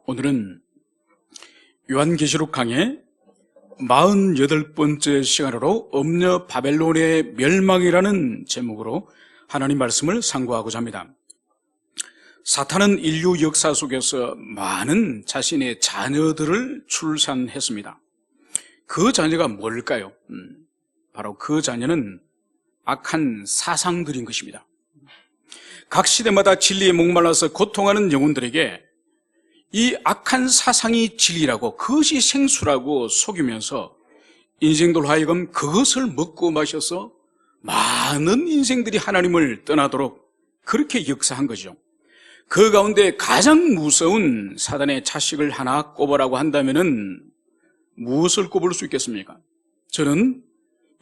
오늘은 요한계시록 강의 48번째 시간으로 음녀 바벨론의 멸망이라는 제목으로 하나님 말씀을 상고하고자 합니다. 사탄은 인류 역사 속에서 많은 자신의 자녀들을 출산했습니다. 그 자녀가 뭘까요? 바로 그 자녀는 악한 사상들인 것입니다. 각 시대마다 진리에 목말라서 고통하는 영혼들에게 이 악한 사상이 진리라고, 그것이 생수라고 속이면서 인생들 하여금 그것을 먹고 마셔서 많은 인생들이 하나님을 떠나도록 그렇게 역사한 거죠. 그 가운데 가장 무서운 사단의 자식을 하나 꼽으라고 한다면은 무엇을 꼽을 수 있겠습니까? 저는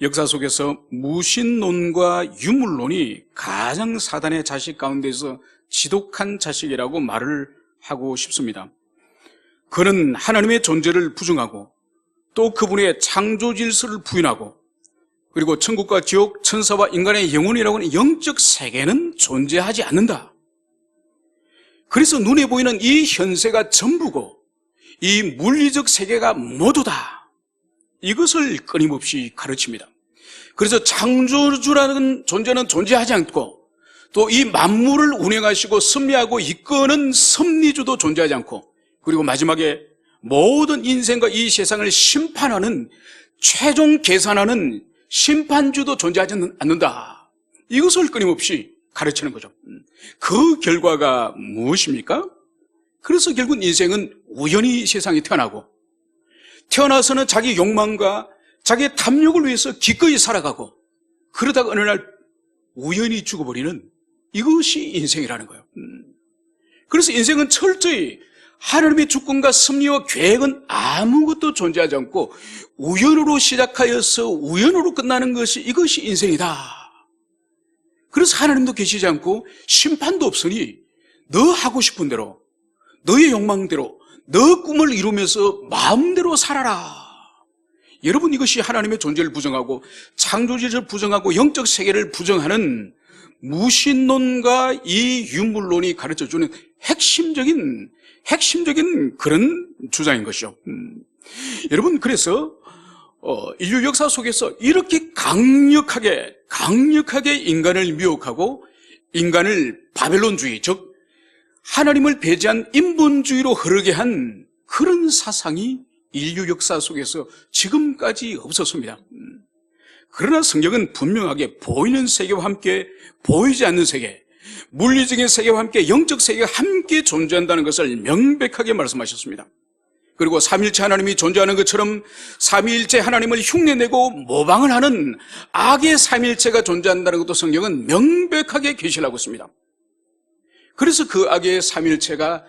역사 속에서 무신론과 유물론이 가장 사단의 자식 가운데서 지독한 자식이라고 말을 하고 싶습니다. 그는 하나님의 존재를 부정하고 또 그분의 창조 질서를 부인하고, 그리고 천국과 지옥, 천사와 인간의 영혼이라고 하는 영적 세계는 존재하지 않는다. 그래서 눈에 보이는 이 현세가 전부고 이 물리적 세계가 모두다, 이것을 끊임없이 가르칩니다. 그래서 창조주라는 존재는 존재하지 않고, 또 이 만물을 운행하시고 섭리하고 이끄는 섭리주도 존재하지 않고, 그리고 마지막에 모든 인생과 이 세상을 심판하는, 최종 계산하는 심판주도 존재하지 않는다, 이것을 끊임없이 가르치는 거죠. 그 결과가 무엇입니까? 그래서 결국 인생은 우연히 세상에 태어나서는 자기 욕망과 자기의 탐욕을 위해서 기꺼이 살아가고, 그러다가 어느 날 우연히 죽어버리는, 이것이 인생이라는 거예요. 그래서 인생은 철저히 하나님의 주권과 섭리와 계획은 아무것도 존재하지 않고 우연으로 시작하여서 우연으로 끝나는 것이, 이것이 인생이다. 그래서 하나님도 계시지 않고 심판도 없으니 너 하고 싶은 대로, 너의 욕망대로, 너 꿈을 이루면서 마음대로 살아라. 여러분, 이것이 하나님의 존재를 부정하고 창조질을 부정하고 영적 세계를 부정하는 무신론과 이 유물론이 가르쳐주는 핵심적인 그런 주장인 것이죠. 여러분, 그래서 인류 역사 속에서 이렇게 강력하게 인간을 미혹하고 인간을 바벨론주의, 즉 하나님을 배제한 인본주의로 흐르게 한 그런 사상이 인류 역사 속에서 지금까지 없었습니다. 그러나 성경은 분명하게 보이는 세계와 함께 보이지 않는 세계, 물리적인 세계와 함께 영적 세계가 함께 존재한다는 것을 명백하게 말씀하셨습니다. 그리고 삼일체 하나님이 존재하는 것처럼 삼위일체 하나님을 흉내내고 모방을 하는 악의 삼일체가 존재한다는 것도 성경은 명백하게 계시를 하고 있습니다. 그래서 그 악의 삼일체가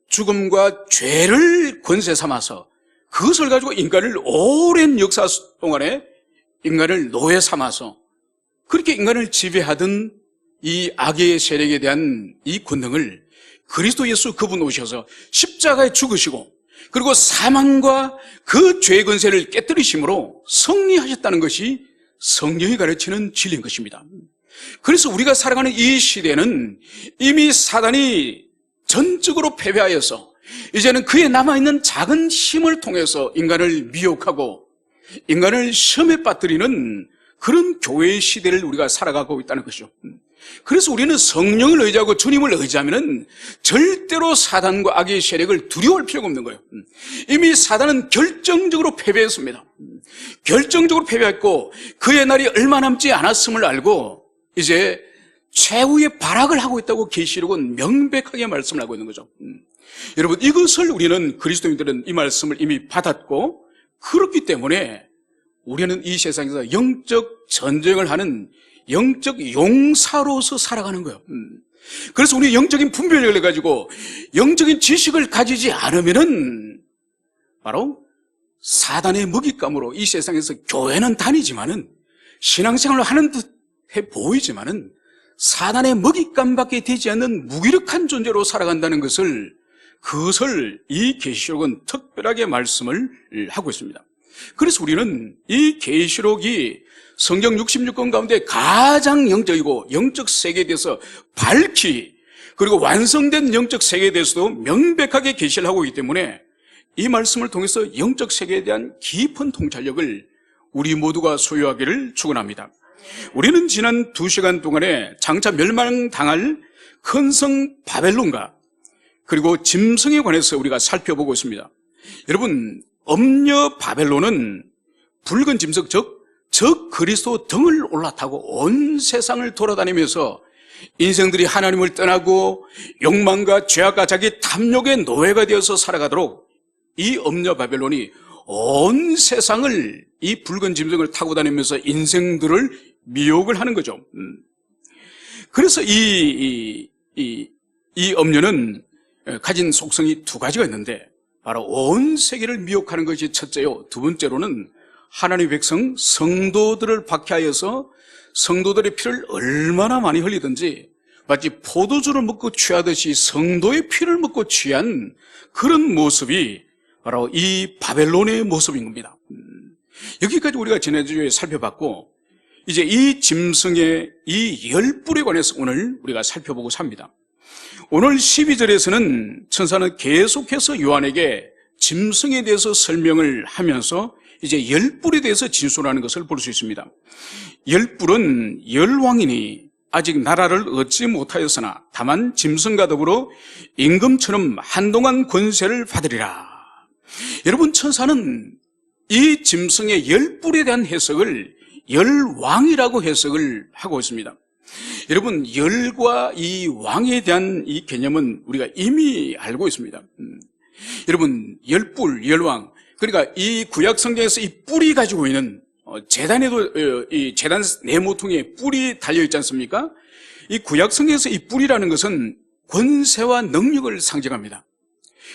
죽음과 죄를 권세 삼아서 그것을 가지고 인간을 오랜 역사 동안에 인간을 노예 삼아서 그렇게 인간을 지배하던 이 악의 세력에 대한 이 권능을 그리스도 예수 그분 오셔서 십자가에 죽으시고, 그리고 사망과 그 죄의 권세를 깨뜨리심으로 승리하셨다는 것이 성경이 가르치는 진리인 것입니다. 그래서 우리가 살아가는 이 시대는 이미 사단이 전적으로 패배하여서 이제는 그에 남아있는 작은 힘을 통해서 인간을 미혹하고 인간을 시험에 빠뜨리는 그런 교회의 시대를 우리가 살아가고 있다는 것이죠. 그래서 우리는 성령을 의지하고 주님을 의지하면은 절대로 사단과 악의 세력을 두려워할 필요가 없는 거예요. 이미 사단은 결정적으로 패배했습니다. 결정적으로 패배했고 그의 날이 얼마 남지 않았음을 알고 이제 최후의 발악을 하고 있다고 계시록은 명백하게 말씀을 하고 있는 거죠. 여러분, 이것을 우리는 그리스도인들은 이 말씀을 이미 받았고, 그렇기 때문에 우리는 이 세상에서 영적 전쟁을 하는 영적 용사로서 살아가는 거예요. 그래서 우리 영적인 분별력을 가지고 영적인 지식을 가지지 않으면은 바로 사단의 먹잇감으로 이 세상에서 교회는 다니지만은 신앙생활을 하는 듯해 보이지만은 사단의 먹잇감밖에 되지 않는 무기력한 존재로 살아간다는 것을, 그것을 이 계시록은 특별하게 말씀을 하고 있습니다. 그래서 우리는 이 계시록이 성경 66권 가운데 가장 영적이고 영적 세계에 대해서 밝히 그리고 완성된 영적 세계에 대해서도 명백하게 계시를 하고 있기 때문에 이 말씀을 통해서 영적 세계에 대한 깊은 통찰력을 우리 모두가 소유하기를 축원합니다. 우리는 지난 2시간 동안에 장차 멸망당할 큰 성 바벨론과 그리고 짐승에 관해서 우리가 살펴보고 있습니다. 여러분, 엄녀 바벨론은 붉은 짐승, 즉 그리스도 등을 올라타고 온 세상을 돌아다니면서 인생들이 하나님을 떠나고 욕망과 죄악과 자기 탐욕의 노예가 되어서 살아가도록 이 엄녀 바벨론이 온 세상을 이 붉은 짐승을 타고 다니면서 인생들을 미혹을 하는 거죠. 그래서 이 엄녀는 가진 속성이 두 가지가 있는데 바로 온 세계를 미혹하는 것이 첫째요. 두 번째로는 하나님의 백성 성도들을 박해하여서 성도들의 피를 얼마나 많이 흘리든지 마치 포도주를 먹고 취하듯이 성도의 피를 먹고 취한 그런 모습이 바로 이 바벨론의 모습인 겁니다. 여기까지 우리가 지난주에 살펴봤고 이제 이 짐승의 이 열뿔에 관해서 오늘 우리가 살펴보고 삽니다. 오늘 12절에서는 천사는 계속해서 요한에게 짐승에 대해서 설명을 하면서 이제 열뿔에 대해서 진술하는 것을 볼 수 있습니다. 열뿔은 열왕이니 아직 나라를 얻지 못하였으나 다만 짐승과 더불어 임금처럼 한동안 권세를 받으리라. 여러분, 천사는 이 짐승의 열뿔에 대한 해석을 열왕이라고 해석을 하고 있습니다. 여러분, 열과 이 왕에 대한 이 개념은 우리가 이미 알고 있습니다. 여러분, 열뿔, 열왕, 그러니까 이 구약 성경에서 이 뿔이 가지고 있는 제단에도 이 제단 네모퉁이에 뿔이 달려 있지 않습니까? 이 구약 성경에서 이 뿔이라는 것은 권세와 능력을 상징합니다.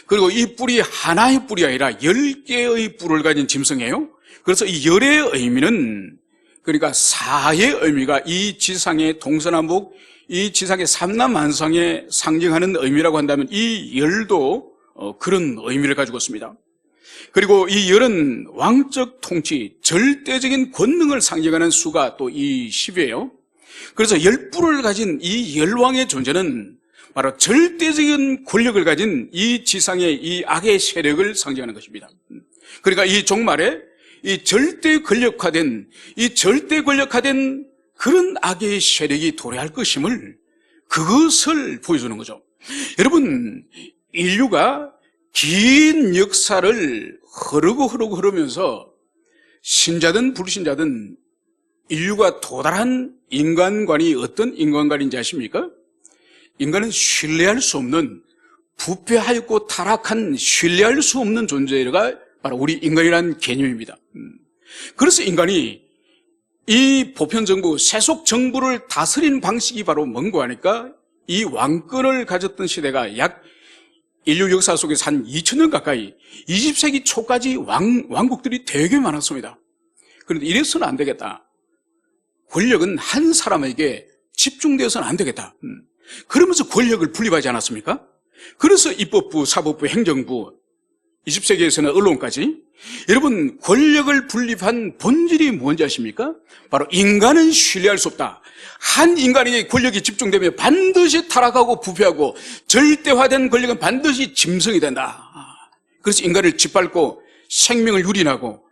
그리고 이 뿔이 하나의 뿔이 아니라 10개의 뿔을 가진 짐승이에요. 그래서 이 열의 의미는 그러니까 사의 의미가 이 지상의 동서남북, 이 지상의 삼남한상에 상징하는 의미라고 한다면 이 열도 그런 의미를 가지고 있습니다. 그리고 이 열은 왕적 통치, 절대적인 권능을 상징하는 수가 또 이 10이에요. 그래서 열뿔을 가진 이 열왕의 존재는 바로 절대적인 권력을 가진 이 지상의 이 악의 세력을 상징하는 것입니다. 그러니까 이 종말에 이 절대 권력화된 그런 악의 세력이 도래할 것임을 그것을 보여주는 거죠. 여러분, 인류가 긴 역사를 흐르면서 신자든 불신자든 인류가 도달한 인간관이 어떤 인간관인지 아십니까? 인간은 신뢰할 수 없는 부패하였고 타락한 신뢰할 수 없는 존재가 바로 우리 인간이라는 개념입니다. 그래서 인간이 이 보편정부, 세속정부를 다스린 방식이 바로 뭔고 하니까 이 왕권을 가졌던 시대가 약 인류 역사 속에서 한 2000년 가까이 20세기 초까지 왕국들이 되게 많았습니다. 그런데 이래서는 안 되겠다. 권력은 한 사람에게 집중되어서는 안 되겠다. 그러면서 권력을 분립하지 않았습니까? 그래서 입법부, 사법부, 행정부, 20세기에서는 언론까지 여러분, 권력을 분립한 본질이 뭔지 아십니까? 바로 인간은 신뢰할 수 없다. 한 인간에게 권력이 집중되면 반드시 타락하고 부패하고 절대화된 권력은 반드시 짐승이 된다. 그래서 인간을 짓밟고 생명을 유린하고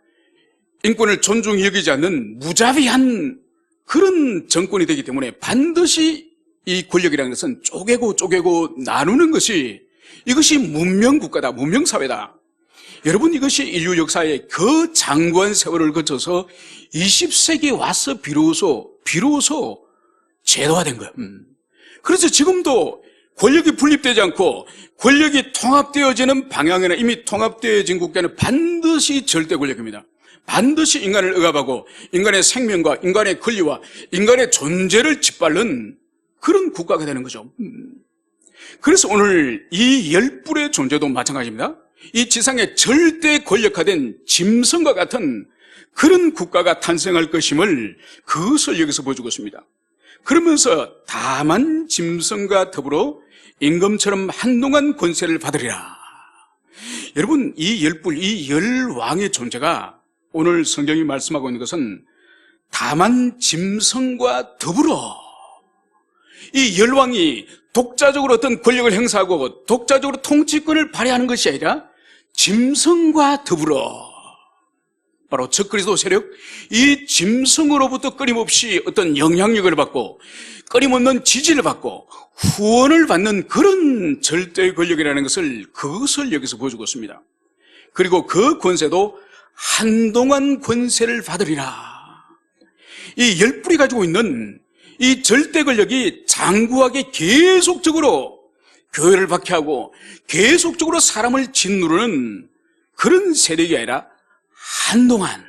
인권을 존중히 여기지 않는 무자비한 그런 정권이 되기 때문에 반드시 이 권력이라는 것은 쪼개고 나누는 것이 이것이 문명국가다, 문명사회다. 여러분, 이것이 인류 역사의 그 장구한 세월을 거쳐서 20세기에 와서 비로소 제도화된 거예요. 그래서 지금도 권력이 분립되지 않고 권력이 통합되어지는 방향에는 이미 통합되어진 국가는 반드시 절대 권력입니다. 반드시 인간을 억압하고 인간의 생명과 인간의 권리와 인간의 존재를 짓밟는 그런 국가가 되는 거죠. 그래서 오늘 이 열뿔의 존재도 마찬가지입니다. 이 지상에 절대 권력화된 짐승과 같은 그런 국가가 탄생할 것임을 그것을 여기서 보여주고 있습니다. 그러면서 다만 짐승과 더불어 임금처럼 한동안 권세를 받으리라. 여러분, 이 열뿔, 이 열왕의 존재가 오늘 성경이 말씀하고 있는 것은 다만 짐승과 더불어 이 열왕이 독자적으로 어떤 권력을 행사하고 독자적으로 통치권을 발휘하는 것이 아니라 짐승과 더불어 바로 적그리스도 세력, 이 짐승으로부터 끊임없이 어떤 영향력을 받고 끊임없는 지지를 받고 후원을 받는 그런 절대 권력이라는 그것을 여기서 보여주고 있습니다. 그리고 그 권세도 한동안 권세를 받으리라. 이 열불이 가지고 있는 이 절대 권력이 장구하게 계속적으로 교회를 박해하고 계속적으로 사람을 짓누르는 그런 세력이 아니라 한동안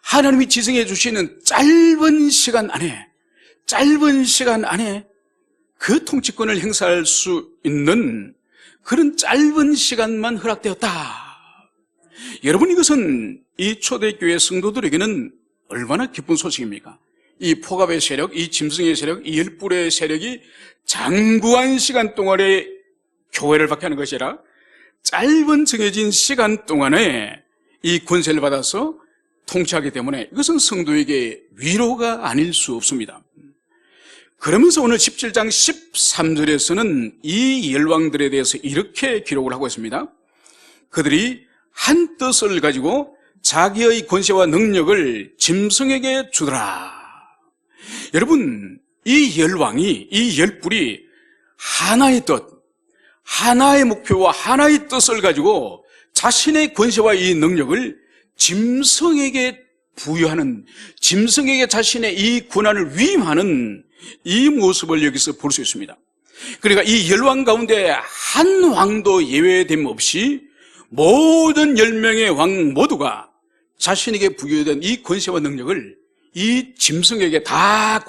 하나님이 지정해 주시는 짧은 시간 안에 그 통치권을 행사할 수 있는 그런 짧은 시간만 허락되었다. 여러분, 이것은 이 초대교회 성도들에게는 얼마나 기쁜 소식입니까? 이 포갑의 세력, 이 짐승의 세력, 이 열불의 세력이 장구한 시간 동안에 교회를 박해하는 것이 아니라 짧은 정해진 시간 동안에 이 권세를 받아서 통치하기 때문에 이것은 성도에게 위로가 아닐 수 없습니다. 그러면서 오늘 17장 13절에서는 이 열왕들에 대해서 이렇게 기록을 하고 있습니다. 그들이 한 뜻을 가지고 자기의 권세와 능력을 짐승에게 주더라. 여러분, 이 열왕이, 이 열불이 하나의 뜻, 하나의 목표와 하나의 뜻을 가지고 자신의 권세와 이 능력을 짐승에게 부여하는, 짐승에게 자신의 이 권한을 위임하는 이 모습을 여기서 볼 수 있습니다. 그러니까 이 열왕 가운데 한 왕도 예외됨 없이 모든 10명의 왕 모두가 자신에게 부여된 이 권세와 능력을 이 짐승에게 다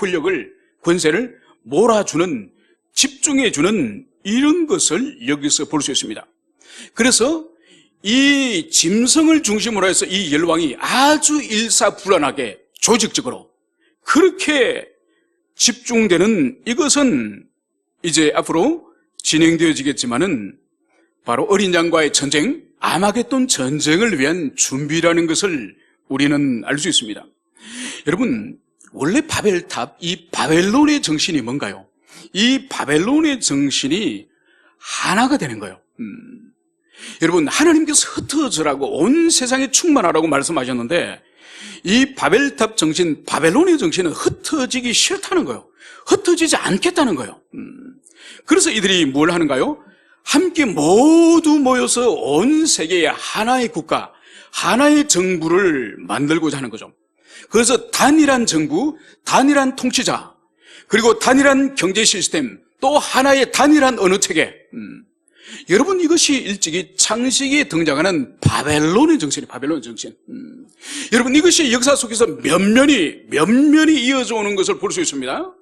권세를 몰아주는, 집중해주는 이런 것을 여기서 볼 수 있습니다. 그래서 이 짐승을 중심으로 해서 이 열왕이 아주 일사불란하게 조직적으로 그렇게 집중되는 이것은 이제 앞으로 진행되어지겠지만은 바로 어린 양과의 전쟁, 아마겟돈 전쟁을 위한 준비라는 것을 우리는 알 수 있습니다. 여러분, 원래 바벨탑, 이 바벨론의 정신이 뭔가요? 이 바벨론의 정신이 하나가 되는 거예요. 여러분, 하나님께서 흩어져라고 온 세상에 충만하라고 말씀하셨는데 이 바벨탑 정신, 바벨론의 정신은 흩어지기 싫다는 거예요. 흩어지지 않겠다는 거예요. 그래서 이들이 뭘 하는가요? 함께 모두 모여서 온 세계에 하나의 국가, 하나의 정부를 만들고자 하는 거죠. 그래서 단일한 정부, 단일한 통치자, 그리고 단일한 경제 시스템, 또 하나의 단일한 언어체계. 여러분, 이것이 일찍이 창세기에 등장하는 바벨론의 정신이에요. 바벨론의 정신. 여러분, 이것이 역사 속에서 면면이 이어져 오는 것을 볼 수 있습니다.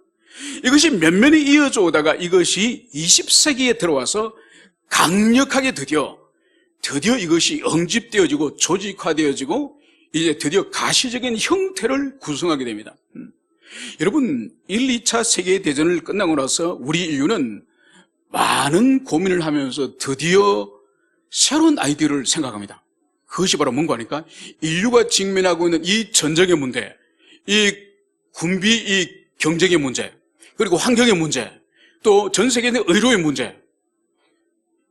이것이 면면이 이어져 오다가 이것이 20세기에 들어와서 강력하게 드디어 이것이 응집되어지고 조직화되어지고 이제 드디어 가시적인 형태를 구성하게 됩니다. 여러분, 1, 2차 세계대전을 끝나고 나서 우리 인류는 많은 고민을 하면서 드디어 새로운 아이디어를 생각합니다. 그것이 바로 뭔가 하니까 인류가 직면하고 있는 이 전쟁의 문제, 이 군비, 이 경쟁의 문제, 그리고 환경의 문제, 또 전 세계의 의료의 문제,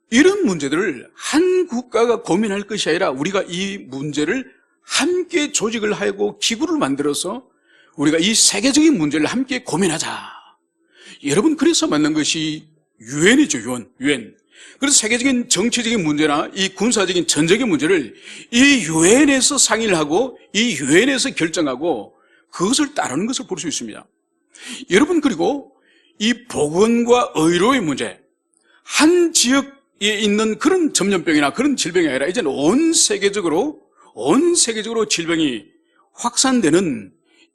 이런 문제들을 한 국가가 고민할 것이 아니라 우리가 이 문제를 함께 조직을 하고 기구를 만들어서 우리가 이 세계적인 문제를 함께 고민하자. 여러분, 그래서 만난 것이 유엔이죠, 유엔. 그래서 세계적인 정치적인 문제나 이 군사적인 전쟁의 문제를 이 유엔에서 상의를 하고 이 유엔에서 결정하고 그것을 따르는 것을 볼 수 있습니다. 여러분, 그리고 이 보건과 의료의 문제, 한 지역에 있는 그런 전염병이나 그런 질병이 아니라 이제는 온 세계적으로 질병이 확산되는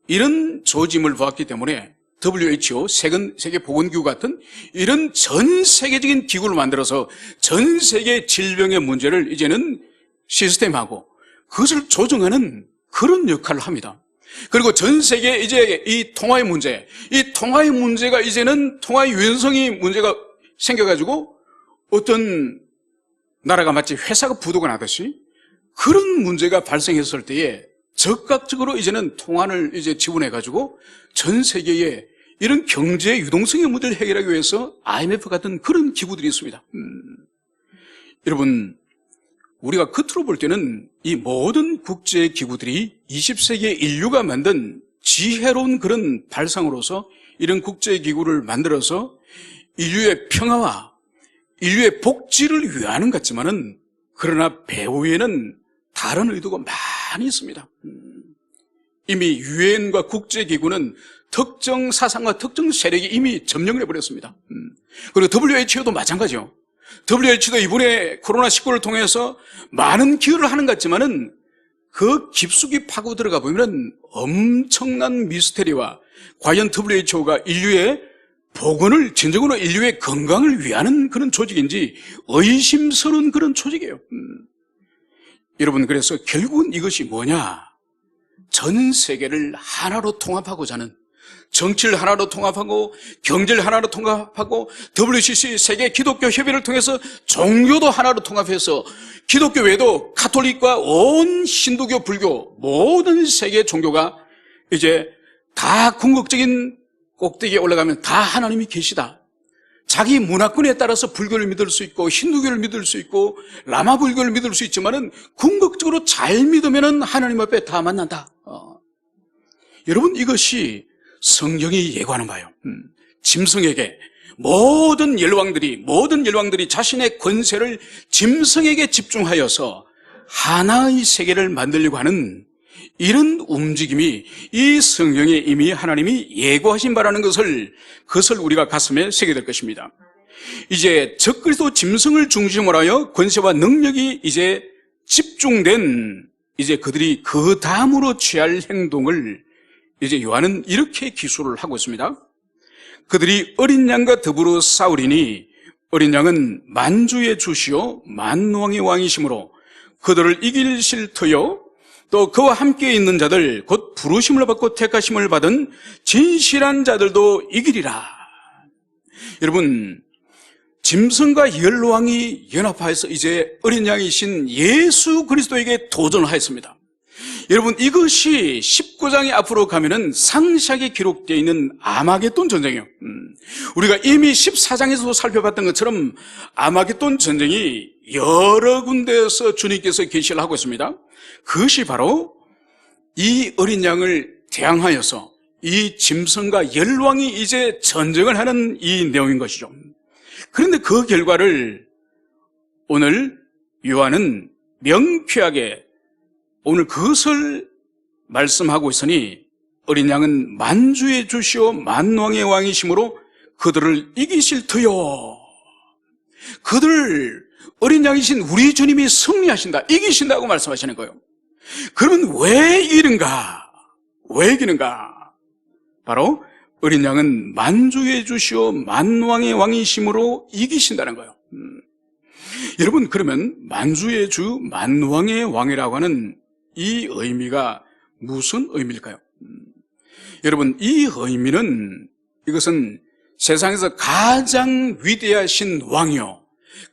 이런 조짐을 보았기 때문에 WHO, 세계보건기구 같은 이런 전 세계적인 기구를 만들어서 전 세계 질병의 문제를 이제는 시스템하고 그것을 조정하는 그런 역할을 합니다. 그리고 전 세계 이제 이 통화의 문제가 이제는 통화의 유연성이 문제가 생겨가지고 어떤 나라가 마치 회사가 부도가 나듯이 그런 문제가 발생했을 때에 적극적으로 이제는 통화를 이제 지원해가지고 전 세계에 이런 경제 유동성의 문제를 해결하기 위해서 IMF 같은 그런 기구들이 있습니다. 여러분, 우리가 겉으로 볼 때는 이 모든 국제 기구들이 20세기의 인류가 만든 지혜로운 그런 발상으로서 이런 국제 기구를 만들어서 인류의 평화와 인류의 복지를 위하는 것 같지만은, 그러나 배후에는 다른 의도가 많이 있습니다. 이미 유엔과 국제기구는 특정 사상과 특정 세력이 이미 점령을 해버렸습니다. 그리고 WHO도 마찬가지요. WHO도 이번에 코로나19를 통해서 많은 기여를 하는 것 같지만은 그 깊숙이 파고 들어가 보면 엄청난 미스테리와, 과연 WHO가 인류의 복원을, 진정으로 인류의 건강을 위하는 그런 조직인지 의심스러운 그런 조직이에요. 여러분, 그래서 결국은 이것이 뭐냐? 전 세계를 하나로 통합하고자 하는, 정치를 하나로 통합하고 경제를 하나로 통합하고 WCC 세계 기독교 협의를 통해서 종교도 하나로 통합해서 기독교 외에도 가톨릭과 온 힌두교, 불교 모든 세계 종교가 이제 다 궁극적인 꼭대기에 올라가면 다 하나님이 계시다. 자기 문화권에 따라서 불교를 믿을 수 있고 힌두교를 믿을 수 있고 라마 불교를 믿을 수 있지만은 궁극적으로 잘 믿으면은 하나님 앞에 다 만난다. 여러분, 이것이 성경이 예고하는 바예요. 짐승에게 모든 열왕들이 자신의 권세를 짐승에게 집중하여서 하나의 세계를 만들려고 하는 이런 움직임이 이 성경에 이미 하나님이 예고하신 바라는 것을 우리가 가슴에 새게 될 것입니다. 이제 적그리스도 짐승을 중심으로 하여 권세와 능력이 이제 집중된, 이제 그들이 그 다음으로 취할 행동을 이제 요한은 이렇게 기술을 하고 있습니다. 그들이 어린 양과 더불어 싸우리니 어린 양은 만주의 주시요 만왕의 왕이시므로 그들을 이기실 터요 또 그와 함께 있는 자들 곧 부르심을 받고 택하심을 받은 진실한 자들도 이기리라. 여러분, 짐승과 열왕이 연합하여서 이제 어린 양이신 예수 그리스도에게 도전하였습니다. 여러분, 이것이 19장에 앞으로 가면은 상시하게 기록되어 있는 아마겟돈 전쟁이에요. 우리가 이미 14장에서도 살펴봤던 것처럼 아마겟돈 전쟁이 여러 군데에서 주님께서 계시를 하고 있습니다. 그것이 바로 이 어린 양을 대항하여서 이 짐승과 열왕이 이제 전쟁을 하는 이 내용인 것이죠. 그런데 그 결과를 오늘 요한은 명쾌하게 오늘 그것을 말씀하고 있으니 어린 양은 만주의 주시오 만왕의 왕이시므로 그들을 이기실 터요. 그들 어린 양이신 우리 주님이 승리하신다, 이기신다고 말씀하시는 거예요. 그러면 왜 이른가? 왜 이기는가? 바로 어린 양은 만주의 주시오 만왕의 왕이시므로 이기신다는 거예요. 여러분, 그러면 만주의 주 만왕의 왕이라고 하는 이 의미가 무슨 의미일까요? 여러분, 이 의미는 이것은 세상에서 가장 위대하신 왕이요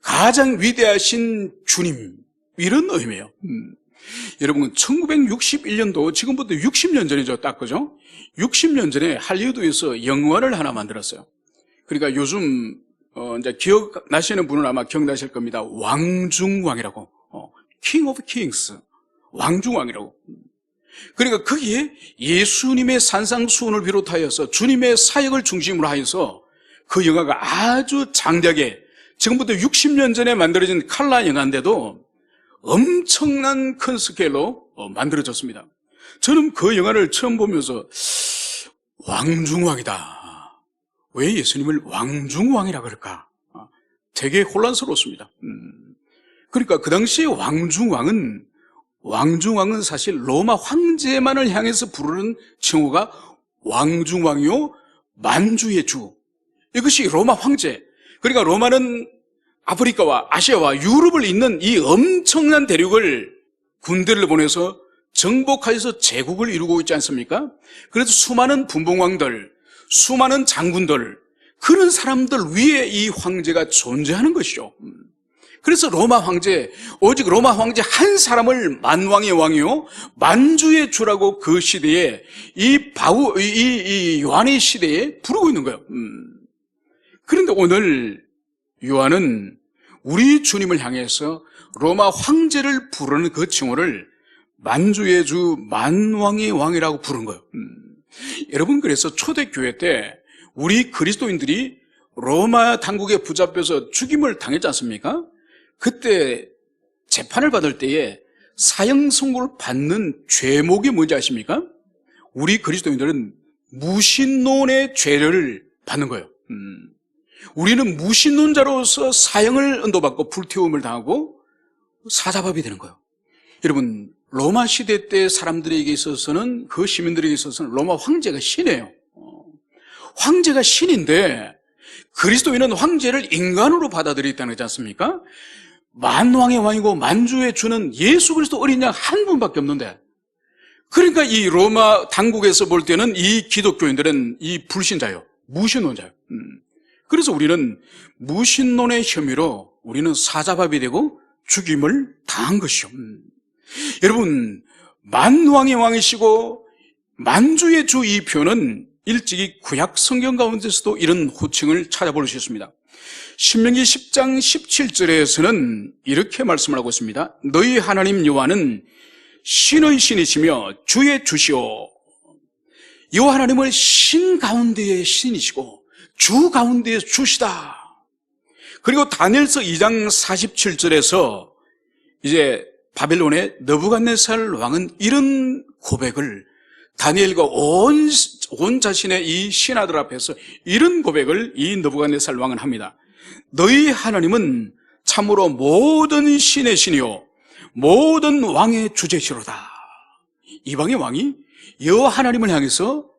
가장 위대하신 주님, 이런 의미예요. 여러분, 1961년도 지금부터 60년 전이죠, 딱 그죠? 60년 전에 할리우드에서 영화를 하나 만들었어요. 그러니까 요즘 이제 기억나시는 분은 아마 기억나실 겁니다. 왕중왕이라고, King of Kings, 왕중왕이라고. 그러니까 거기에 예수님의 산상수훈을 비롯하여서 주님의 사역을 중심으로 하여서 그 영화가 아주 장대하게, 지금부터 60년 전에 만들어진 칼라 영화인데도 엄청난 큰 스케일로 만들어졌습니다. 저는 그 영화를 처음 보면서 왕중왕이다, 왜 예수님을 왕중왕이라 그럴까? 되게 혼란스러웠습니다. 그러니까 그 당시에 왕중왕은 사실 로마 황제만을 향해서 부르는稱호가 왕중왕이요 만주의 주, 이것이 로마 황제. 그러니까 로마는 아프리카와 아시아와 유럽을 잇는 이 엄청난 대륙을 군대를 보내서 정복하여서 제국을 이루고 있지 않습니까? 그래서 수많은 분봉왕들, 수많은 장군들, 그런 사람들 위에 이 황제가 존재하는 것이죠. 그래서 로마 황제, 오직 로마 황제 한 사람을 만왕의 왕이요 만주의 주라고 그 시대에 이 요한의 시대에 부르고 있는 거예요. 그런데 오늘 요한은 우리 주님을 향해서 로마 황제를 부르는 그 칭호를 만주의 주, 만왕의 왕이라고 부른 거예요. 여러분, 그래서 초대교회 때 우리 그리스도인들이 로마 당국에 붙잡혀서 죽임을 당했지 않습니까? 그때 재판을 받을 때에 사형 선고를 받는 죄목이 뭔지 아십니까? 우리 그리스도인들은 무신론의 죄를 받는 거예요. 우리는 무신론자로서 사형을 언도받고 불태움을 당하고 사자밥이 되는 거예요. 여러분, 로마 시대 때 사람들에게 있어서는, 그 시민들에게 있어서는 로마 황제가 신이에요. 황제가 신인데 그리스도인은 황제를 인간으로 받아들였다는 거지 않습니까? 만왕의 왕이고 만주의 주는 예수 그리스도 어린 양 한 분밖에 없는데, 그러니까 이 로마 당국에서 볼 때는 이 기독교인들은 이 불신자예요. 무신론자예요. 그래서 우리는 무신론의 혐의로 우리는 사자밥이 되고 죽임을 당한 것이요. 여러분, 만왕의 왕이시고 만주의 주 이 표현은 일찍이 구약 성경 가운데서도 이런 호칭을 찾아볼 수 있습니다. 신명기 10장 17절에서는 이렇게 말씀을 하고 있습니다. 너희 하나님 여호와는 신의 신이시며 주의 주시오. 여호와 하나님은 신 가운데의 신이시고 주 가운데의 주시다. 그리고 다니엘서 2장 47절에서 이제 바벨론의 느부갓네살 왕은 이런 고백을, 다니엘과 온 자신의 이 신하들 앞에서 이런 고백을 이 느부갓네살 왕은 합니다. 너희 하나님은 참으로 모든 신의 신이요 모든 왕의 주제시로다. 이방의 왕이 여호와 하나님을 향해서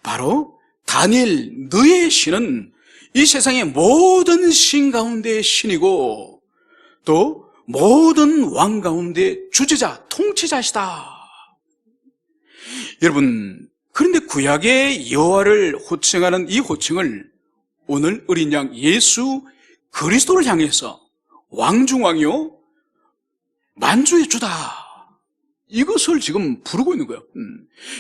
바로 다니엘, 너의 신은 이 세상의 모든 신 가운데의 신이고 또 모든 왕 가운데 주제자, 통치자시다. 여러분, 그런데 구약의 여호와를 호칭하는 이 호칭을 오늘 어린 양 예수 그리스도를 향해서 왕중왕이요 만주의 주다, 이것을 지금 부르고 있는 거예요.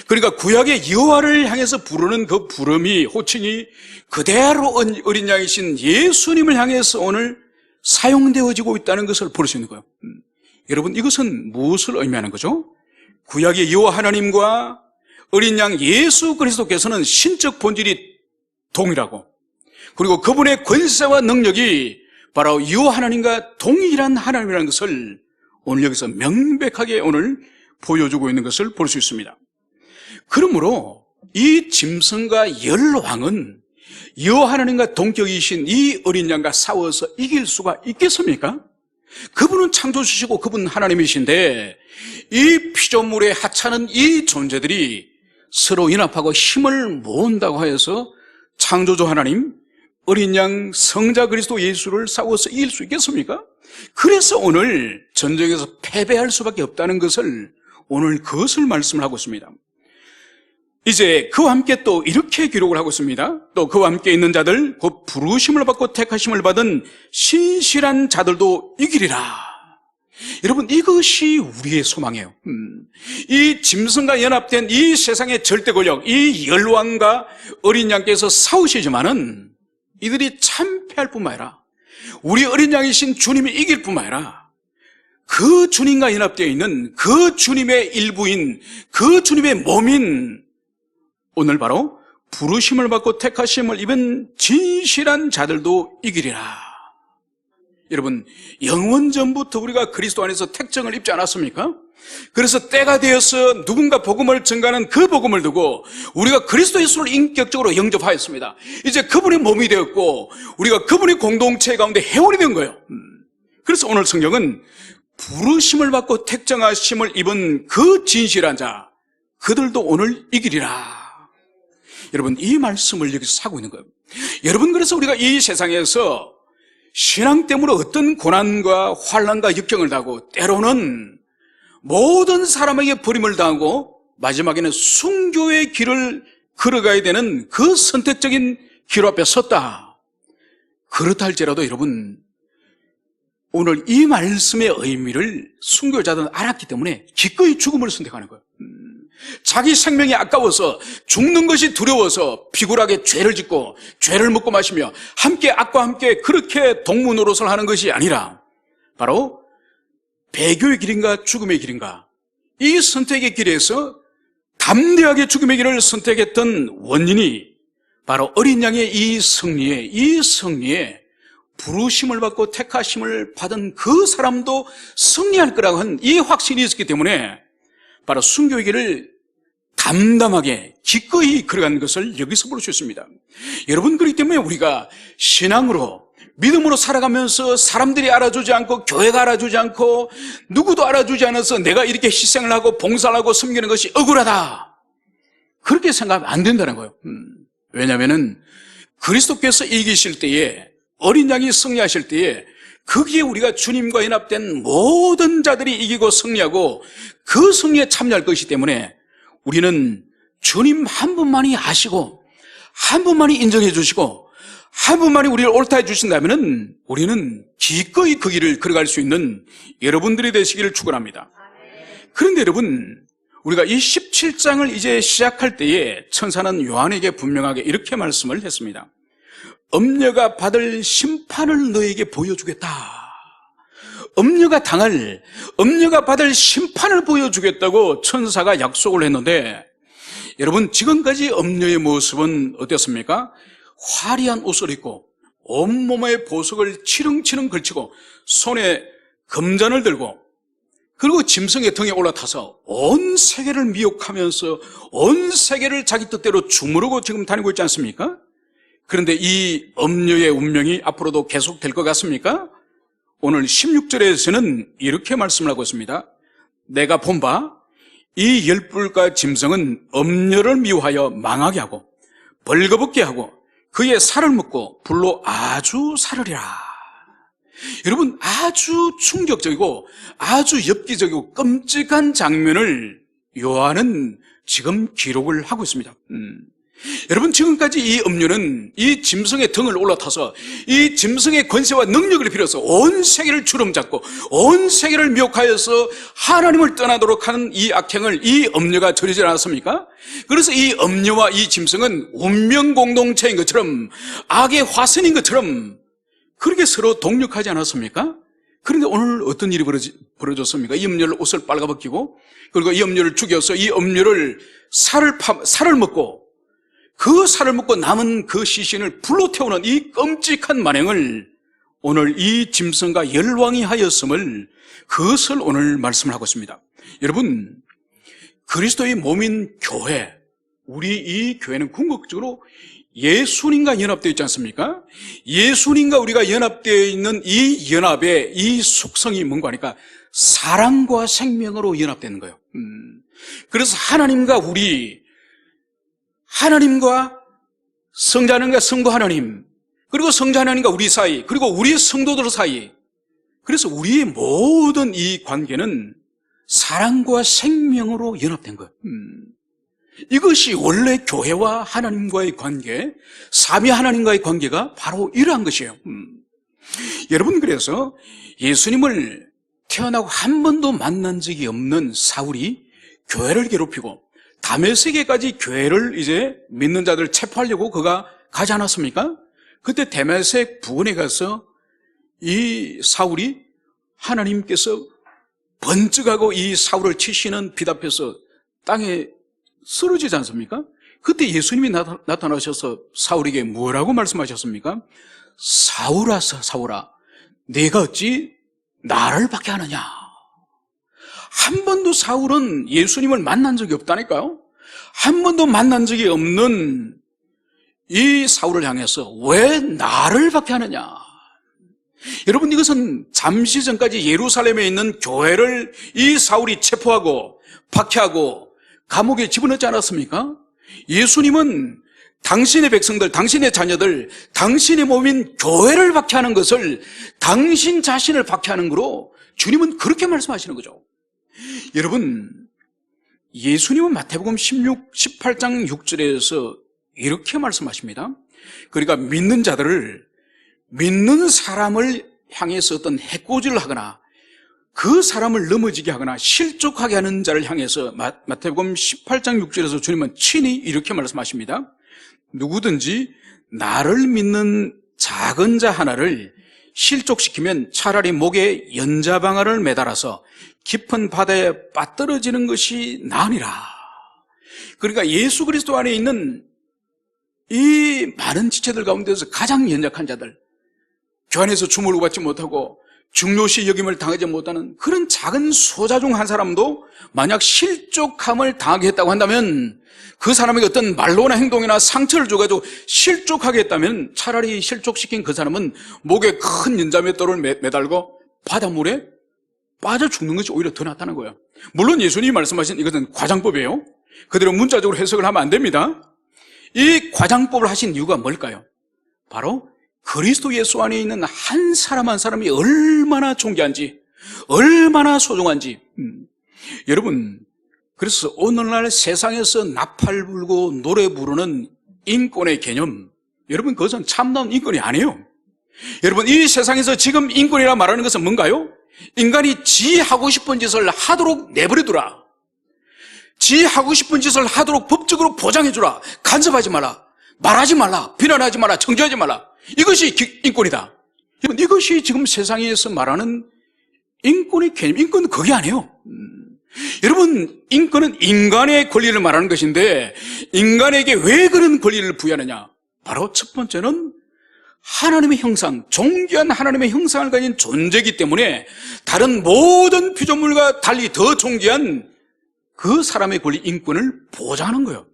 그러니까 구약의 여호와를 향해서 부르는 그 부름이, 호칭이 그대로 어린 양이신 예수님을 향해서 오늘 사용되어지고 있다는 것을 볼 수 있는 거예요. 여러분, 이것은 무엇을 의미하는 거죠? 구약의 여호와 하나님과 어린 양 예수 그리스도께서는 신적 본질이 동일하고, 그리고 그분의 권세와 능력이 바로 여호와 하나님과 동일한 하나님이라는 것을 오늘 여기서 명백하게 오늘 보여주고 있는 것을 볼 수 있습니다. 그러므로 이 짐승과 열왕은 여호와 하나님과 동격이신 이 어린 양과 싸워서 이길 수가 있겠습니까? 그분은 창조주시고 그분 하나님이신데 이 피조물에 하찮은 이 존재들이 서로 연합하고 힘을 모은다고 하여서 창조주 하나님, 어린 양 성자 그리스도 예수를 싸워서 이길 수 있겠습니까? 그래서 오늘 전쟁에서 패배할 수밖에 없다는 것을 오늘 그것을 말씀을 하고 있습니다. 이제 그와 함께 또 이렇게 기록을 하고 있습니다. 또 그와 함께 있는 자들, 곧 부르심을 받고 택하심을 받은 신실한 자들도 이기리라. 여러분, 이것이 우리의 소망이에요. 이 짐승과 연합된 이 세상의 절대 권력, 이 열왕과 어린 양께서 싸우시지만은 이들이 참패할 뿐만 아니라 우리 어린 양이신 주님이 이길 뿐만 아니라 그 주님과 연합되어 있는 그 주님의 일부인, 그 주님의 몸인 오늘 바로 부르심을 받고 택하심을 입은 진실한 자들도 이기리라. 여러분, 영원 전부터 우리가 그리스도 안에서 택정을 입지 않았습니까? 그래서 때가 되어서 누군가 복음을 전가하는 그 복음을 두고 우리가 그리스도 예수를 인격적으로 영접하였습니다. 이제 그분이 몸이 되었고 우리가 그분의 공동체 가운데 회원이 된 거예요. 그래서 오늘 성경은 부르심을 받고 택정하심을 입은 그 진실한 자, 그들도 오늘 이기리라. 여러분, 이 말씀을 여기서 하고 있는 거예요. 여러분, 그래서 우리가 이 세상에서 신앙 때문에 어떤 고난과 환난과 역경을 당하고 때로는 모든 사람에게 버림을 당하고 마지막에는 순교의 길을 걸어가야 되는 그 선택적인 길 앞에 섰다. 그렇다 할지라도 여러분, 오늘 이 말씀의 의미를 순교자들은 알았기 때문에 기꺼이 죽음을 선택하는 거예요. 자기 생명이 아까워서 죽는 것이 두려워서 비굴하게 죄를 짓고 죄를 먹고 마시며 함께 악과 함께 그렇게 동문노릇을 하는 것이 아니라 바로 배교의 길인가 죽음의 길인가, 이 선택의 길에서 담대하게 죽음의 길을 선택했던 원인이 바로 어린 양의 이 승리에 부르심을 받고 택하심을 받은 그 사람도 승리할 거라고 한 이 확신이 있었기 때문에 바로 순교의 길을 담담하게 기꺼이 걸어간 것을 여기서 볼 수 있습니다. 여러분, 그렇기 때문에 우리가 신앙으로 믿음으로 살아가면서 사람들이 알아주지 않고 교회가 알아주지 않고 누구도 알아주지 않아서 내가 이렇게 희생을 하고 봉사를 하고 섬기는 것이 억울하다, 그렇게 생각하면 안 된다는 거예요. 왜냐하면 그리스도께서 이기실 때에, 어린 양이 승리하실 때에 거기에 우리가 주님과 연합된 모든 자들이 이기고 승리하고 그 승리에 참여할 것이기 때문에 우리는 주님 한 분만이 아시고 한 분만이 인정해 주시고 한 분만이 우리를 옳다 해 주신다면 우리는 기꺼이 그 길을 걸어갈 수 있는 여러분들이 되시기를 축원합니다. 그런데 여러분, 우리가 이 17장을 이제 시작할 때에 천사는 요한에게 분명하게 이렇게 말씀을 했습니다. 엄녀가 받을 심판을 너에게 보여주겠다. 엄녀가 받을 심판을 보여주겠다고 천사가 약속을 했는데, 여러분, 지금까지 엄녀의 모습은 어땠습니까? 화려한 옷을 입고 온몸에 보석을 치릉치릉 걸치고 손에 금잔을 들고 그리고 짐승의 등에 올라타서 온 세계를 미혹하면서 온 세계를 자기 뜻대로 주무르고 지금 다니고 있지 않습니까? 그런데 이 엄녀의 운명이 앞으로도 계속될 것 같습니까? 오늘 16절에서는 이렇게 말씀을 하고 있습니다. 내가 본 바 이 열불과 짐승은 엄녀를 미워하여 망하게 하고 벌거벗게 하고 그의 살을 먹고 불로 아주 사르리라. 여러분, 아주 충격적이고 아주 엽기적이고 끔찍한 장면을 요한은 지금 기록을 하고 있습니다. 여러분, 지금까지 이 엄녀는 이 짐승의 등을 올라타서 이 짐승의 권세와 능력을 빌어서 온 세계를 주름잡고 온 세계를 미혹하여서 하나님을 떠나도록 하는 이 악행을 이 엄녀가 저리지 않았습니까? 그래서 이 엄녀와 이 짐승은 운명 공동체인 것처럼, 악의 화선인 것처럼 그렇게 서로 동력하지 않았습니까? 그런데 오늘 어떤 일이 벌어졌습니까? 이 엄녀를 옷을 빨가벗기고 그리고 이 엄녀를 죽여서 이 엄녀를 살을 먹고 그 살을 먹고 남은 그 시신을 불로 태우는 이 끔찍한 만행을 오늘 이 짐승과 열왕이 하였음을, 그것을 오늘 말씀을 하고 있습니다. 여러분, 그리스도의 몸인 교회, 우리 이 교회는 궁극적으로 예수님과 연합되어 있지 않습니까? 예수님과 우리가 연합되어 있는 이 연합의 이 속성이 뭔가 하니까 사랑과 생명으로 연합되는 거예요. 그래서 하나님과 성자 하나님과 성부 하나님, 그리고 성자 하나님과 우리 사이, 그리고 우리 성도들 사이, 그래서 우리의 모든 이 관계는 사랑과 생명으로 연합된 거예요. 이것이 원래 교회와 하나님과의 관계, 삼위 하나님과의 관계가 바로 이러한 것이에요. 여러분, 그래서 예수님을 태어나고 한 번도 만난 적이 없는 사울이 교회를 괴롭히고 다메섹에까지 교회를 이제 믿는 자들을 체포하려고 그가 가지 않았습니까? 그때 다메섹 부근에 가서 이 사울이 하나님께서 번쩍하고 이 사울을 치시는 빛 앞에서 땅에 쓰러지지 않습니까? 그때 예수님이 나타나셔서 사울에게 뭐라고 말씀하셨습니까? 사울아, 내가 어찌 나를 박해하느냐? 한 번도 사울은 예수님을 만난 적이 없다니까요. 한 번도 만난 적이 없는 이 사울을 향해서 왜 나를 박해하느냐? 여러분, 이것은 잠시 전까지 예루살렘에 있는 교회를 이 사울이 체포하고 박해하고 감옥에 집어넣지 않았습니까? 예수님은 당신의 백성들, 당신의 자녀들, 당신의 몸인 교회를 박해하는 것을 당신 자신을 박해하는 거로 주님은 그렇게 말씀하시는 거죠. 여러분, 예수님은 마태복음 18장 6절에서 이렇게 말씀하십니다. 그러니까 믿는 사람을 향해서 어떤 해코지를 하거나 그 사람을 넘어지게 하거나 실족하게 하는 자를 향해서 마태복음 18장 6절에서 주님은 친히 이렇게 말씀하십니다. 누구든지 나를 믿는 작은 자 하나를 실족시키면 차라리 목에 연자방아를 매달아서 깊은 바다에 빠뜨려지는 것이 나으니라. 그러니까 예수 그리스도 안에 있는 이 많은 지체들 가운데서 가장 연약한 자들, 교환에서 주물고 받지 못하고 중요시 여김을 당하지 못하는 그런 작은 소자 중 한 사람도 만약 실족함을 당하게 했다고 한다면, 그 사람에게 어떤 말로나 행동이나 상처를 줘가지고 실족하게 했다면 차라리 실족시킨 그 사람은 목에 큰 연자맷돌을 매달고 바닷물에 빠져 죽는 것이 오히려 더 낫다는 거예요. 물론 예수님이 말씀하신 이것은 과장법이에요. 그대로 문자적으로 해석을 하면 안 됩니다. 이 과장법을 하신 이유가 뭘까요? 바로 그리스도 예수 안에 있는 한 사람 한 사람이 얼마나 존귀한지, 얼마나 소중한지. 여러분, 그래서 오늘날 세상에서 나팔 불고 노래 부르는 인권의 개념, 여러분 그것은 참다운 인권이 아니에요. 여러분, 이 세상에서 지금 인권이라 말하는 것은 뭔가요? 인간이 지 하고 싶은 짓을 하도록 내버려두라. 지 하고 싶은 짓을 하도록 법적으로 보장해주라. 간섭하지 마라. 말하지 말라. 비난하지 마라. 정죄하지 말라. 이것이 인권이다. 여러분, 이것이 지금 세상에서 말하는 인권의 개념. 인권은 그게 아니에요. 여러분, 인권은 인간의 권리를 말하는 것인데, 인간에게 왜 그런 권리를 부여하느냐? 바로 첫 번째는 하나님의 형상, 존귀한 하나님의 형상을 가진 존재이기 때문에 다른 모든 피조물과 달리 더 존귀한 그 사람의 권리, 인권을 보장하는 거예요.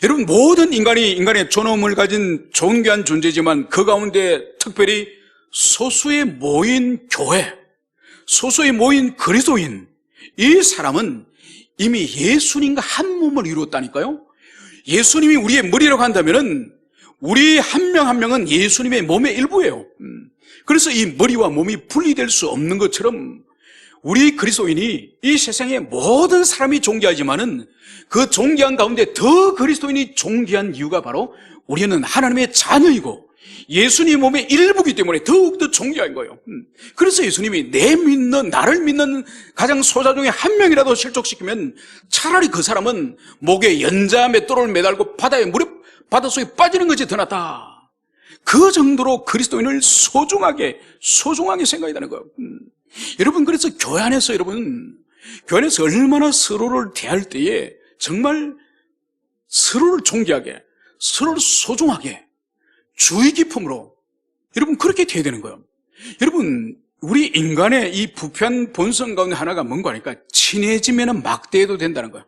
여러분, 모든 인간의 존엄을 가진 존귀한 존재지만 그 가운데 특별히 소수에 모인 교회, 소수에 모인 그리스도인, 이 사람은 이미 예수님과 한 몸을 이루었다니까요. 예수님이 우리의 머리라고 한다면은 우리 한 명 한 명은 예수님의 몸의 일부예요. 그래서 이 머리와 몸이 분리될 수 없는 것처럼 우리 그리스도인이 이 세상의 모든 사람이 존귀하지만은 그 존귀한 가운데 더 그리스도인이 존귀한 이유가 바로 우리는 하나님의 자녀이고 예수님 몸의 일부이기 때문에 더욱더 존귀한 거예요. 그래서 예수님이 나를 믿는 가장 소자 중에 한 명이라도 실족시키면 차라리 그 사람은 목에 연자 맷돌을 매달고 바닷속에 빠지는 것이 더 낫다. 그 정도로 그리스도인을 소중하게 생각해야 되는 거예요. 여러분, 그래서 교회 안에서 얼마나 서로를 대할 때에 정말 서로를 존귀하게, 서로를 소중하게, 주의 깊음으로 여러분 그렇게 돼야 되는 거예요. 여러분, 우리 인간의 이 부패한 본성 가운데 하나가 뭔가 하니까 친해지면 막대해도 된다는 거예요.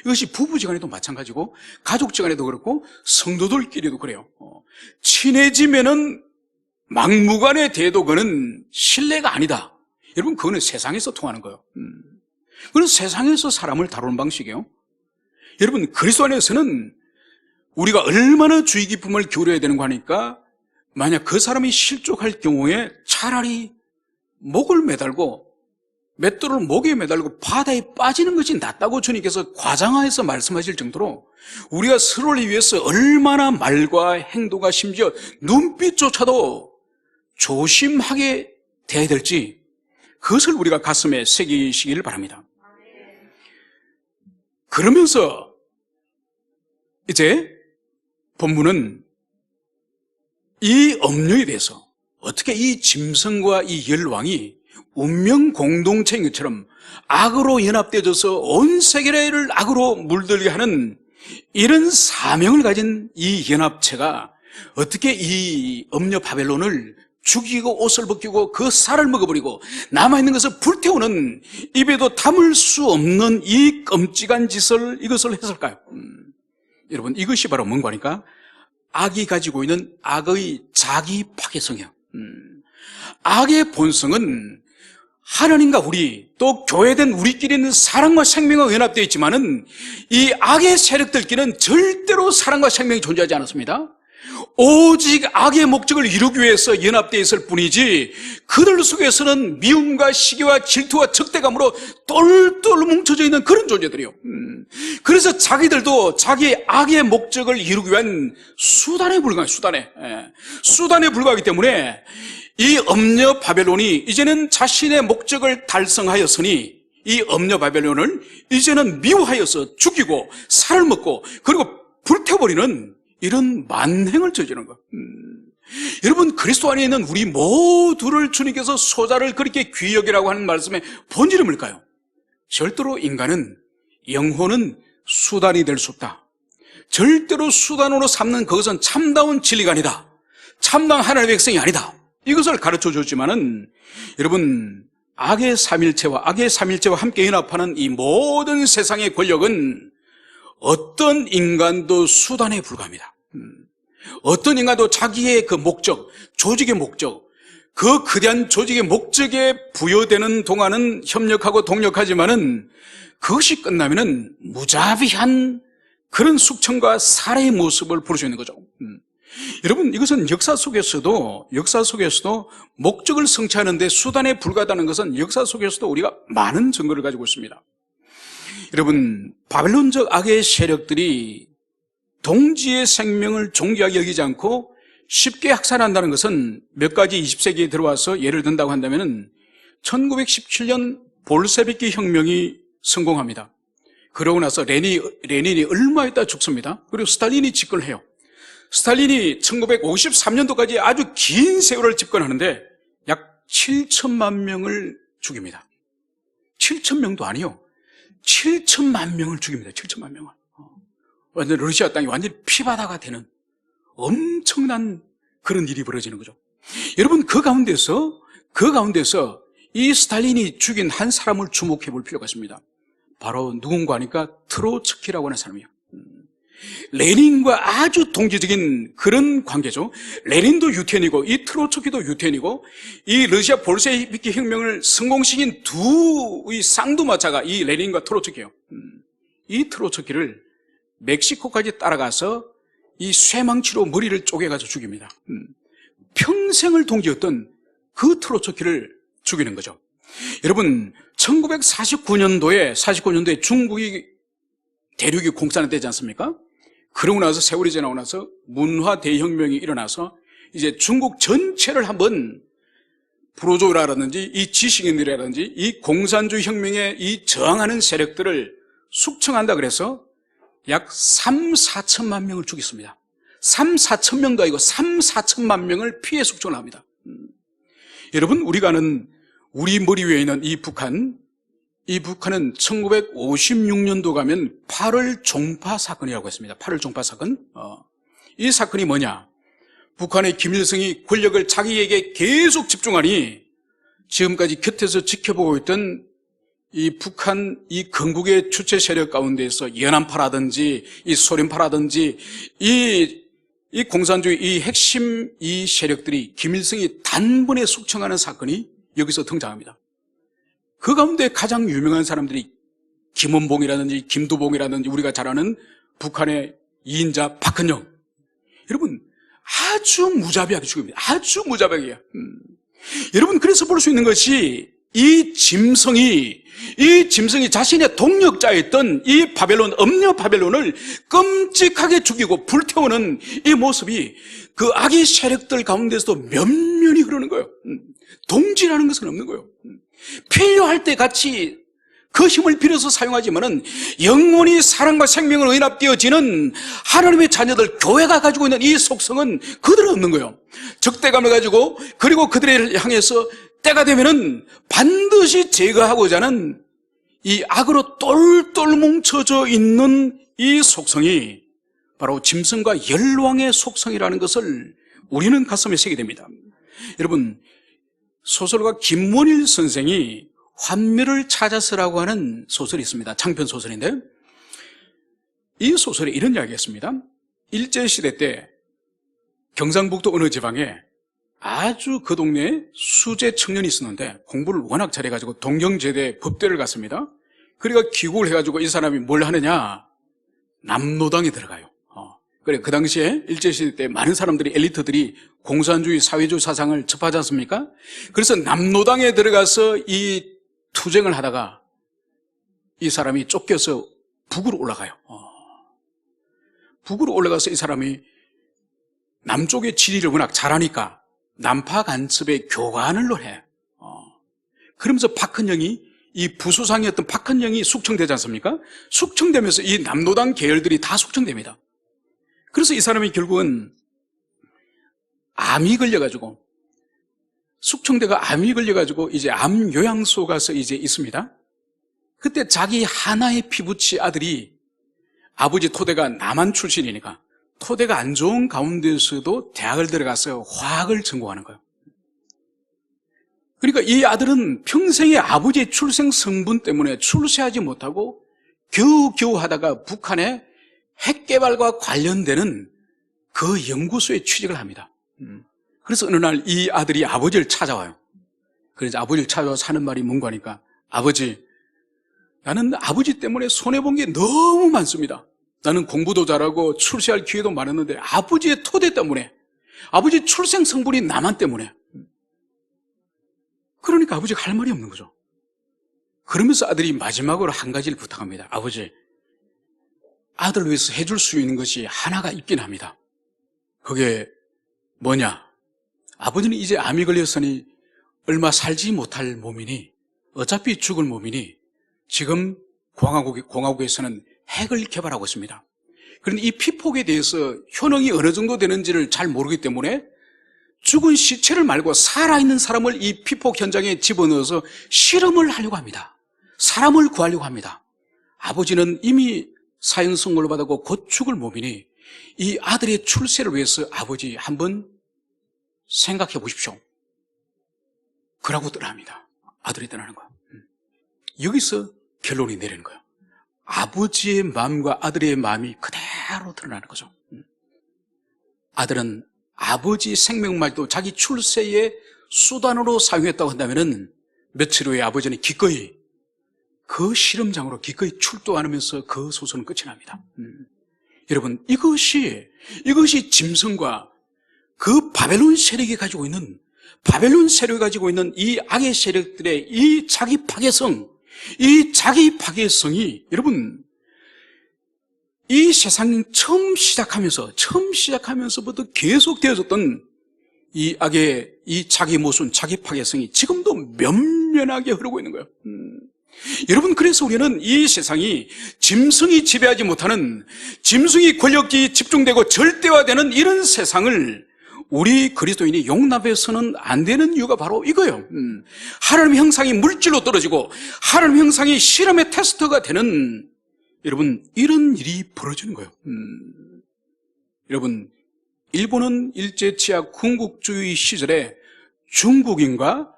이것이 부부지간에도 마찬가지고 가족지간에도 그렇고 성도들끼리도 그래요. 친해지면은 막무가내 대도 그는 신뢰가 아니다. 여러분, 그거는 세상에서 통하는 거예요. 그건 세상에서 사람을 다루는 방식이에요. 여러분, 그리스도 안에서는 우리가 얼마나 주의 깊음을 기울여야 되는 거 하니까 만약 그 사람이 실족할 경우에 차라리 목을 매달고 맷돌을 목에 매달고 바다에 빠지는 것이 낫다고 주님께서 과장하여서 말씀하실 정도로 우리가 서로를 위해서 얼마나 말과 행동과 심지어 눈빛조차도 조심하게 대해야 될지 그것을 우리가 가슴에 새기시기를 바랍니다. 그러면서 이제 본문은 이 업류에 대해서 어떻게 이 짐승과 이 열왕이 운명 공동체인 것처럼 악으로 연합되어져서 온 세계를 악으로 물들게 하는 이런 사명을 가진 이 연합체가 어떻게 이 업류 바벨론을 죽이고 옷을 벗기고 그 살을 먹어버리고 남아있는 것을 불태우는 입에도 담을 수 없는 이 끔찍한 짓을 이것을 했을까요? 여러분, 이것이 바로 뭔가 하니까 악이 가지고 있는 악의 자기 파괴성이에요. 악의 본성은 하나님과 우리 또 교회된 우리끼리는 사랑과 생명과 연합되어 있지만은 이 악의 세력들끼리는 절대로 사랑과 생명이 존재하지 않았습니다. 오직 악의 목적을 이루기 위해서 연합되어 있을 뿐이지 그들 속에서는 미움과 시기와 질투와 적대감으로 똘똘 뭉쳐져 있는 그런 존재들이요. 그래서 자기들도 자기의 악의 목적을 이루기 위한 수단에 불과하기 때문에 이 엄녀 바벨론이 이제는 자신의 목적을 달성하였으니 이 엄녀 바벨론을 이제는 미워하여서 죽이고 살을 먹고 그리고 불태워버리는 이런 만행을 저지르는 것. 여러분, 그리스도 안에 있는 우리 모두를 주님께서 소자를 그렇게 귀히 여기라고 하는 말씀의 본질은 뭘까요? 절대로 인간은, 영혼은 수단이 될 수 없다. 절대로 수단으로 삼는 그것은 참다운 진리가 아니다. 참다운 하나님의 백성이 아니다. 이것을 가르쳐 줬지만은 여러분, 악의 삼일체와 함께 연합하는 이 모든 세상의 권력은 어떤 인간도 수단에 불과합니다. 어떤 인간도 자기의 그 목적, 조직의 목적, 그 거대한 조직의 목적에 부여되는 동안은 협력하고 동력하지만은 그것이 끝나면은 무자비한 그런 숙청과 살해의 모습을 볼 수 있는 거죠. 여러분, 이것은 역사 속에서도 목적을 성취하는데 수단에 불과하다는 것은 역사 속에서도 우리가 많은 증거를 가지고 있습니다. 여러분, 바벨론적 악의 세력들이 동지의 생명을 존귀하게 여기지 않고 쉽게 학살한다는 것은 몇 가지 20세기에 들어와서 예를 든다고 한다면 1917년 볼셰비키 혁명이 성공합니다. 그러고 나서 레닌이 얼마 있다 죽습니다. 그리고 스탈린이 집권을 해요. 스탈린이 1953년도까지 아주 긴 세월을 집권하는데 약 7천만 명을 죽입니다. 7천명도 아니요. 7천만 명을 죽입니다. 7천만 명을. 완전 러시아 땅이 완전히 피바다가 되는 엄청난 그런 일이 벌어지는 거죠. 여러분, 그 가운데서 이 스탈린이 죽인 한 사람을 주목해 볼 필요가 있습니다. 바로 누군가 하니까 트로츠키라고 하는 사람이에요. 레닌과 아주 동기적인 그런 관계죠. 레닌도 유태인이고 이 트로츠키도 유태인이고 이 러시아 볼셰비키 혁명을 성공시킨 두 쌍두마차가 이 레닌과 트로츠키예요. 이 트로츠키를 멕시코까지 따라가서 이 쇠망치로 머리를 쪼개가지고 죽입니다. 평생을 동지였던 그 트로츠키를 죽이는 거죠. 여러분, 1949년도에 중국이 대륙이 공산화되지 않습니까? 그러고 나서 세월이 지나고 나서 문화 대혁명이 일어나서 이제 중국 전체를 한번 부르조라든지 이 지식인들이라든지 이 공산주의 혁명에 이 저항하는 세력들을 숙청한다 그래서 약 3, 4천만 명을 죽였습니다. 3, 4천 명도 아니고 3, 4천만 명을 피해 숙청을 합니다. 여러분, 우리가 아는 우리 머리 위에 있는 이 북한은 1956년도 가면 8월 종파 사건이라고 했습니다. 8월 종파 사건. 이 사건이 뭐냐? 북한의 김일성이 권력을 자기에게 계속 집중하니 지금까지 곁에서 지켜보고 있던 이 북한 이 건국의 주체 세력 가운데에서 연안파라든지 이 소련파라든지 이 공산주의 이 핵심 이 세력들이 김일성이 단번에 숙청하는 사건이 여기서 등장합니다. 그 가운데 가장 유명한 사람들이 김원봉이라든지 김두봉이라든지 우리가 잘 아는 북한의 2인자 박헌영. 여러분, 아주 무자비하게 죽입니다. 아주 무자비하게. 여러분, 그래서 볼 수 있는 것이 이 짐승이 자신의 동력자였던 이 바벨론, 엄녀 바벨론을 끔찍하게 죽이고 불태우는 이 모습이 그 악의 세력들 가운데서도 면면이 흐르는 거예요. 동지라는 것은 없는 거예요. 필요할 때 같이 그 힘을 빌어서 사용하지만은 영원히 사랑과 생명을 연합되어지는 하나님의 자녀들, 교회가 가지고 있는 이 속성은 그들은 없는 거예요. 적대감을 가지고 그리고 그들을 향해서 때가 되면은 반드시 제거하고자 하는 이 악으로 똘똘 뭉쳐져 있는 이 속성이 바로 짐승과 열왕의 속성이라는 것을 우리는 가슴에 새게 됩니다. 여러분, 소설가 김원일 선생이 환멸을 찾아서라고 하는 소설이 있습니다. 장편 소설인데 이 소설에 이런 이야기가 있습니다. 일제시대 때 경상북도 어느 지방에 아주 그 동네에 수재 청년이 있었는데 공부를 워낙 잘해가지고 동경제대 법대를 갔습니다. 그러니까 귀국을 해가지고 이 사람이 뭘 하느냐, 남노당에 들어가요. 그래, 그 당시에 일제시대 때 많은 사람들이, 엘리트들이 공산주의, 사회주의 사상을 접하지 않습니까? 그래서 남노당에 들어가서 이 투쟁을 하다가 이 사람이 쫓겨서 북으로 올라가요. 북으로 올라가서 이 사람이 남쪽의 지리를 워낙 잘하니까 난파 간첩의 교관을 해. 그러면서 박헌영이, 이 부수상이었던 박헌영이 숙청되지 않습니까? 숙청되면서 이 남노당 계열들이 다 숙청됩니다. 그래서 이 사람이 결국은 암이 걸려가지고, 숙청대가 암이 걸려가지고 이제 암 요양소 가서 이제 있습니다. 그때 자기 하나의 피부치 아들이, 아버지 토대가 남한 출신이니까 토대가 안 좋은 가운데서도 대학을 들어가서 화학을 전공하는 거예요. 그러니까 이 아들은 평생에 아버지의 출생 성분 때문에 출세하지 못하고 겨우겨우 하다가 북한의 핵 개발과 관련되는 그 연구소에 취직을 합니다. 그래서 어느 날 이 아들이 아버지를 찾아와요. 그래서 아버지를 찾아와서 하는 말이 뭔가 하니까, 아버지, 나는 아버지 때문에 손해본 게 너무 많습니다. 나는 공부도 잘하고 출세할 기회도 많았는데 아버지의 토대 때문에, 아버지 출생 성분이 남한 때문에. 그러니까 아버지가 할 말이 없는 거죠. 그러면서 아들이 마지막으로 한 가지를 부탁합니다. 아버지, 아들을 위해서 해줄 수 있는 것이 하나가 있긴 합니다. 그게 뭐냐? 아버지는 이제 암이 걸렸으니 얼마 살지 못할 몸이니, 어차피 죽을 몸이니 지금 공화국에서는 핵을 개발하고 있습니다. 그런데 이 피폭에 대해서 효능이 어느 정도 되는지를 잘 모르기 때문에 죽은 시체를 말고 살아있는 사람을 이 피폭 현장에 집어넣어서 실험을 하려고 합니다. 사람을 구하려고 합니다. 아버지는 이미 사형선고를 받았고 곧 죽을 몸이니 이 아들의 출세를 위해서 아버지 한번 생각해 보십시오. 그러고 떠납니다. 아들이 떠나는 거예요. 여기서 결론이 내리는 거예요. 아버지의 마음과 아들의 마음이 그대로 드러나는 거죠. 아들은 아버지 생명말도 자기 출세의 수단으로 사용했다고 한다면 며칠 후에 아버지는 기꺼이 그 실험장으로 기꺼이 출두하면서 그 소설은 끝이 납니다. 여러분, 이것이 짐승과 그 바벨론 세력이 가지고 있는, 이 악의 세력들의 이 자기 파괴성이 여러분, 이 세상 처음 시작하면서부터 계속 되어졌던 이 악의 이 자기 모순, 자기 파괴성이 지금도 면면하게 흐르고 있는 거예요. 여러분, 그래서 우리는 이 세상이 짐승이 지배하지 못하는, 짐승이 권력이 집중되고 절대화되는 이런 세상을 우리 그리스도인이 용납해서는 안 되는 이유가 바로 이거예요. 하나님의 형상이 물질로 떨어지고 하나님의 형상이 실험의 테스트가 되는, 여러분, 이런 일이 벌어지는 거예요. 여러분, 일본은 일제치하 군국주의 시절에 중국인과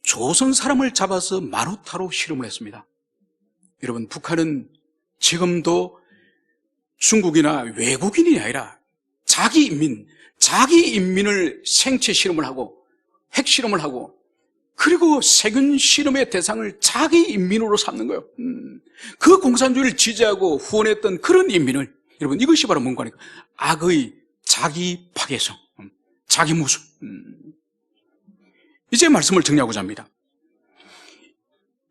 조선 사람을 잡아서 마루타로 실험을 했습니다. 여러분, 북한은 지금도 중국이나 외국인이 아니라 자기 인민을 생체 실험을 하고 핵실험을 하고, 그리고 세균 실험의 대상을 자기 인민으로 삼는 거예요. 그 공산주의를 지지하고 후원했던 그런 인민을, 여러분, 이것이 바로 뭔가 하니까 악의 자기 파괴성, 자기 모순. 이제 말씀을 정리하고자 합니다.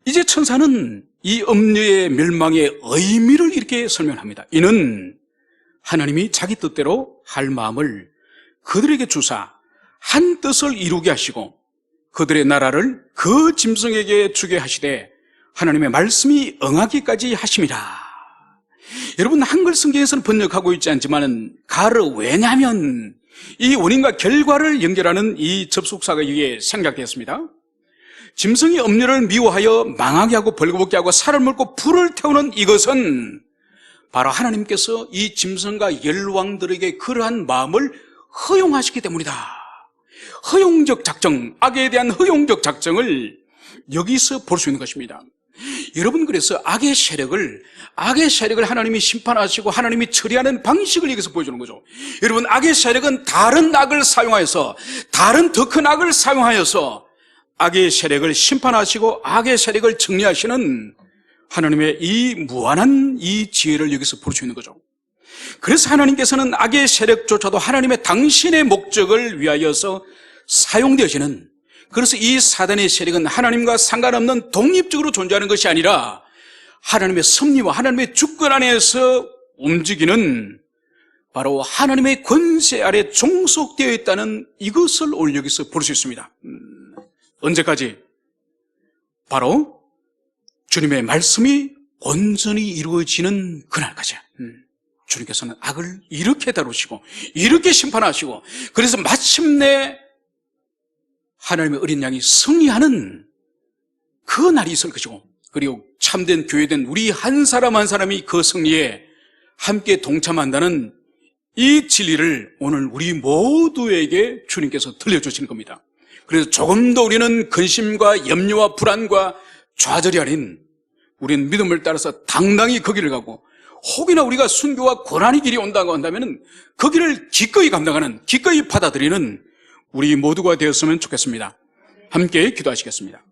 이제 천사는 이 음녀의 멸망의 의미를 이렇게 설명합니다. 이는 하나님이 자기 뜻대로 할 마음을 그들에게 주사 한 뜻을 이루게 하시고 그들의 나라를 그 짐승에게 주게 하시되 하나님의 말씀이 응하기까지 하심이라. 여러분, 한글 성경에서는 번역하고 있지 않지만 가르, 왜냐하면 이 원인과 결과를 연결하는 이 접속사가 여기에 생략되었습니다. 짐승이 음녀를 미워하여 망하게 하고 벌거벗게 하고 살을 먹고 불을 태우는 이것은 바로 하나님께서 이 짐승과 열왕들에게 그러한 마음을 허용하시기 때문이다. 허용적 작정, 악에 대한 허용적 작정을 여기서 볼 수 있는 것입니다. 여러분, 그래서 악의 세력을 하나님이 심판하시고 하나님이 처리하는 방식을 여기서 보여주는 거죠. 여러분, 악의 세력은 다른 악을 사용하여서, 다른 더 큰 악을 사용하여서 악의 세력을 심판하시고 악의 세력을 정리하시는 하나님의 이 무한한 이 지혜를 여기서 볼 수 있는 거죠. 그래서 하나님께서는 악의 세력조차도 하나님의 당신의 목적을 위하여서 사용되어지는, 그래서 이 사단의 세력은 하나님과 상관없는 독립적으로 존재하는 것이 아니라 하나님의 섭리와 하나님의 주권 안에서 움직이는 바로 하나님의 권세 아래 종속되어 있다는 이것을 오늘 여기서 볼 수 있습니다. 언제까지? 바로 주님의 말씀이 온전히 이루어지는 그날까지. 주님께서는 악을 이렇게 다루시고 이렇게 심판하시고, 그래서 마침내 하나님의 어린 양이 승리하는 그 날이 있을 것이고, 그리고 참된 교회된 우리 한 사람 한 사람이 그 승리에 함께 동참한다는 이 진리를 오늘 우리 모두에게 주님께서 들려주시는 겁니다. 그래서 조금 더 우리는 근심과 염려와 불안과 좌절이 아닌, 우리는 믿음을 따라서 당당히 그 길을 가고, 혹이나 우리가 순교와 고난의 길이 온다고 한다면 그 길을 기꺼이 감당하는, 기꺼이 받아들이는 우리 모두가 되었으면 좋겠습니다. 함께 기도하시겠습니다.